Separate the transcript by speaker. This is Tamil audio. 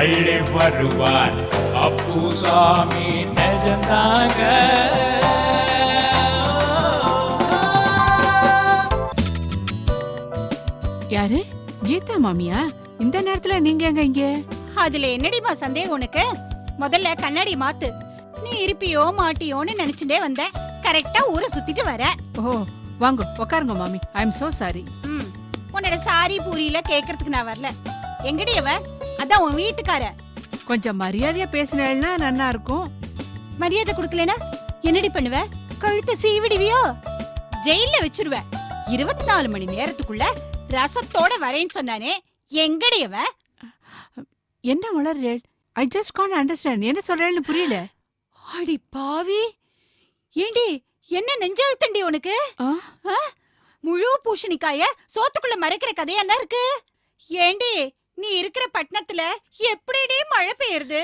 Speaker 1: அள்ளி வருவார் அப்புசாமி நெஜந்தாங்க.
Speaker 2: யாரு? கீதா மாமியா? இந்த நேரத்துல நீங்க எங்க இங்க?
Speaker 3: அதுல என்னடிமா சந்தேகம் உனக்கு? முதல்ல கண்ணாடி மாத்து. நீ இருப்பியோ மாட்டியோன்னு நினைச்சுட்டே வந்த. கரெக்டா ஊரை சுத்திட்டு வர.
Speaker 2: ஓ, வாங்க உட்காருங்க மாமி. I am so sorry.
Speaker 3: உன்னோட சாரி பூரியில கேக்குறதுக்கு நான் வரல. எங்கடி அவ? அதான் உன் வீட்டுக்கார.
Speaker 2: கொஞ்சம் மரியாதையா பேசினா நன்னா இருக்கும்.
Speaker 3: மரியாதை கொடுக்கலனா என்னடி பண்ணுவ? கழுத்தை சீவிடுவியோ? ஜெயில வச்சிருவ. 24 மணி நேரத்துக்குள்ள ரசத்தோட வரேன்னு சொன்னானே, எங்கடி அவ?
Speaker 2: என்ன உளறல்? I just can't understand. என்ன சொல்றேன்னு புரியல.
Speaker 3: அடி பாவி, ஏண்டி என்ன நெஞ்செழுத்தண்டி உனக்கு? முழு பூசணிக்காய சோத்துக்குள்ள மறைக்கிற கதையா என்ன இருக்கு? ஏண்டி நீ இருக்கிற பட்டணத்துல எப்படிடி மழை பெய்யுது?